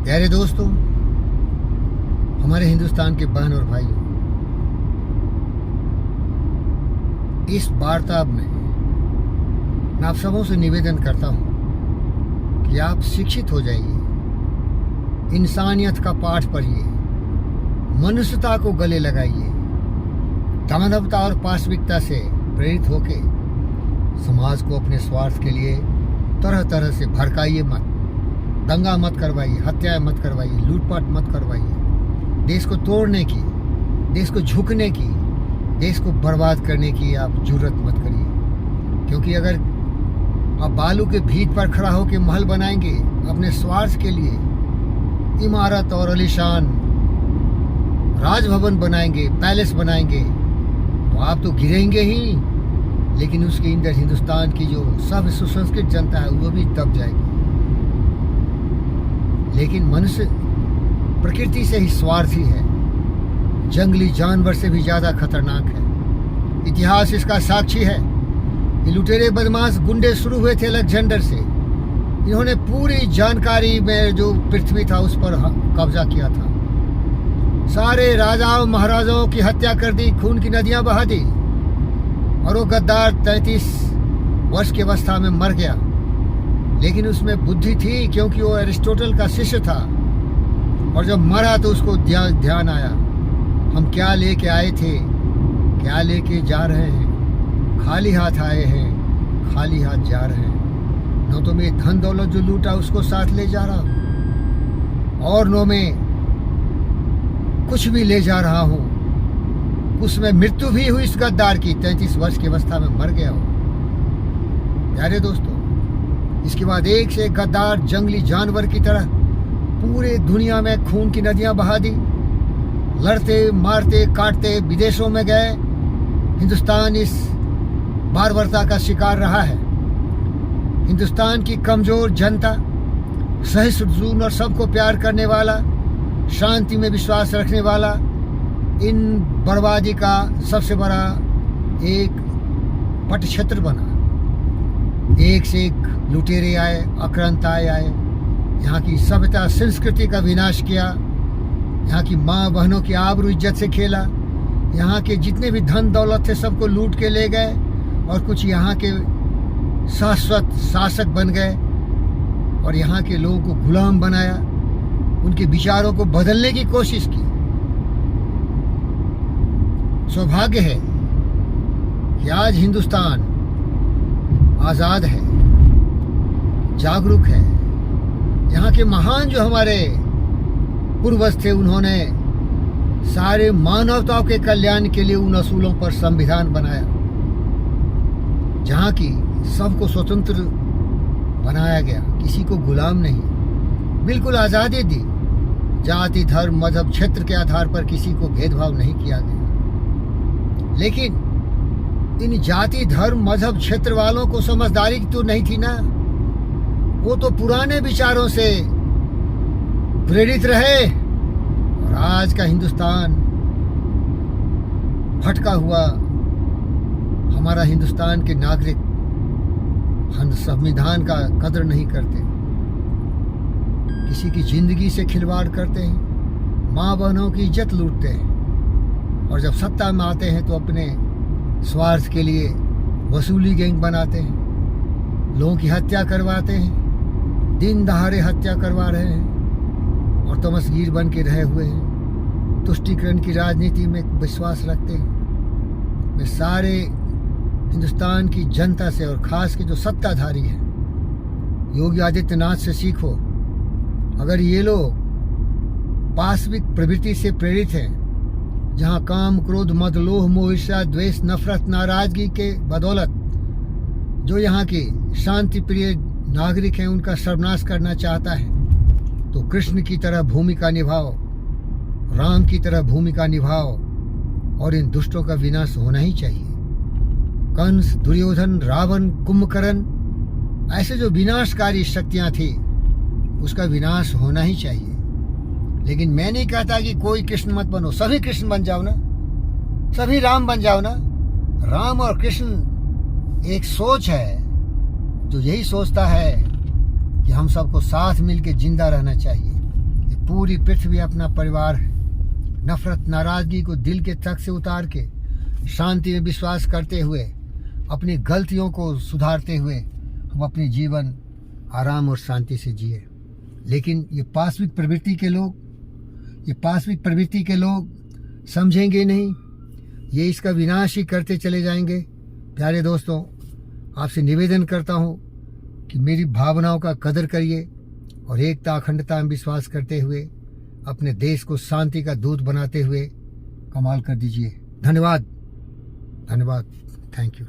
प्यारे दोस्तों, हमारे हिंदुस्तान के बहन और भाइयों, इस वार्तालाप में मैं आप सबों से निवेदन करता हूं कि आप शिक्षित हो जाइए, इंसानियत का पाठ पढ़िए, मनुष्यता को गले लगाइए, दानवता और पाशविकता से प्रेरित होके समाज को अपने स्वार्थ के लिए तरह तरह से भड़काइए मत, दंगा मत करवाइए, हत्याएं मत करवाइए, लूटपाट मत करवाइए। देश को तोड़ने की, देश को झुकने की, देश को बर्बाद करने की आप जुर्रत मत करिए। क्योंकि अगर आप बालू के भीत पर खड़ा होकर महल बनाएंगे अपने स्वार्थ के लिए, इमारत और आलीशान राजभवन बनाएंगे, पैलेस बनाएंगे, तो आप तो गिरेंगे ही, लेकिन उसके अंदर हिंदुस्तान की जो सब सुसंस्कृत जनता है वो भी दब जाएगी। लेकिन मनुष्य प्रकृति से ही स्वार्थी है, जंगली जानवर से भी ज्यादा खतरनाक है। इतिहास इसका साक्षी है। ये लुटेरे बदमाश गुंडे शुरू हुए थे अलेक्जेंडर से। इन्होंने पूरी जानकारी में जो पृथ्वी था उस पर कब्जा किया था। सारे राजाओं महाराजाओं की हत्या कर दी, खून की नदियां बहा दी, और वो गद्दार 33 वर्ष की अवस्था में मर गया। लेकिन उसमें बुद्धि थी, क्योंकि वो एरिस्टोटल का शिष्य था, और जब मरा तो उसको ध्यान आया हम क्या लेके आए थे, क्या लेके जा रहे हैं। खाली हाथ आए हैं, खाली हाथ जा रहे हैं। न तो मैं धन दौलत जो लूटा उसको साथ ले जा रहा हूँ, और न मैं कुछ भी ले जा रहा हूँ। उसमें मृत्यु भी हुई इस गद्दार की, 33 वर्ष की अवस्था में मर गया हो। प्यारे दोस्तों, इसके बाद एक से एक गद्दार जंगली जानवर की तरह पूरे दुनिया में खून की नदियां बहा दी, लड़ते मारते काटते विदेशों में गए। हिंदुस्तान इस बारबरता का शिकार रहा है। हिंदुस्तान की कमजोर जनता, सहिष्णु और सबको प्यार करने वाला, शांति में विश्वास रखने वाला, इन बर्बादी का सबसे बड़ा एक पट क्षेत्र बना। एक से एक लुटेरे आए, आक्रांताएं आए, यहाँ की सभ्यता संस्कृति का विनाश किया, यहाँ की माँ बहनों की आबरू इज्जत से खेला, यहाँ के जितने भी धन दौलत थे सबको लूट के ले गए, और कुछ यहाँ के शाश्वत शासक बन गए और यहाँ के लोगों को गुलाम बनाया, उनके विचारों को बदलने की कोशिश की। सौभाग्य है कि आज हिंदुस्तान आजाद है, जागरूक है। यहाँ के महान जो हमारे पूर्वज थे, उन्होंने सारे मानवता के कल्याण के लिए उन असूलों पर संविधान बनाया, जहाँ की सबको स्वतंत्र बनाया गया, किसी को गुलाम नहीं, बिल्कुल आज़ादी दी। जाति धर्म मजहब क्षेत्र के आधार पर किसी को भेदभाव नहीं किया गया। लेकिन इन जाति धर्म मजहब क्षेत्र वालों को समझदारी तो नहीं थी ना। वो तो पुराने विचारों से प्रेरित रहे, और आज का हिंदुस्तान भटका हुआ हमारा हिंदुस्तान के नागरिक हम संविधान का कदर नहीं करते, किसी की जिंदगी से खिलवाड़ करते हैं, माँ बहनों की इज्जत लूटते हैं, और जब सत्ता में आते हैं तो अपने स्वार्थ के लिए वसूली गैंग बनाते हैं, लोगों की हत्या करवाते हैं, दिन दहाड़े हत्या करवा रहे हैं, और तमसगीर बन के रहे हुए हैं, तुष्टीकरण की राजनीति में विश्वास रखते हैं। मैं सारे हिंदुस्तान की जनता से, और खास के जो सत्ताधारी हैं, योगी आदित्यनाथ से सीखो। अगर ये लोग पाशविक प्रवृत्ति से प्रेरित हैं, जहाँ काम क्रोध मद लोह मोह ईर्ष्या द्वेष नफरत नाराजगी के बदौलत जो यहाँ के शांति प्रिय नागरिक हैं उनका सर्वनाश करना चाहता है, तो कृष्ण की तरह भूमिका निभाओ, राम की तरह भूमिका निभाओ, और इन दुष्टों का विनाश होना ही चाहिए। कंस, दुर्योधन, रावण, कुंभकर्ण, ऐसे जो विनाशकारी शक्तियां थी, उसका विनाश होना ही चाहिए। लेकिन मैं नहीं कहता कि कोई कृष्ण मत बनो, सभी कृष्ण बन जाओ ना, सभी राम बन जाओ ना। राम और कृष्ण एक सोच है जो यही सोचता है कि हम सबको साथ मिलकर जिंदा रहना चाहिए, पूरी पृथ्वी अपना परिवार है। नफरत नाराजगी को दिल के तक से उतार के शांति में विश्वास करते हुए अपनी गलतियों को सुधारते हुए हम अपनी जीवन आराम और शांति से जिए। लेकिन ये पाश्विक प्रवृत्ति के लोग समझेंगे नहीं, ये इसका विनाश ही करते चले जाएंगे। प्यारे दोस्तों, आपसे निवेदन करता हूँ कि मेरी भावनाओं का कदर करिए और एकता अखंडता में विश्वास करते हुए अपने देश को शांति का दूत बनाते हुए कमाल कर दीजिए। धन्यवाद, थैंक यू।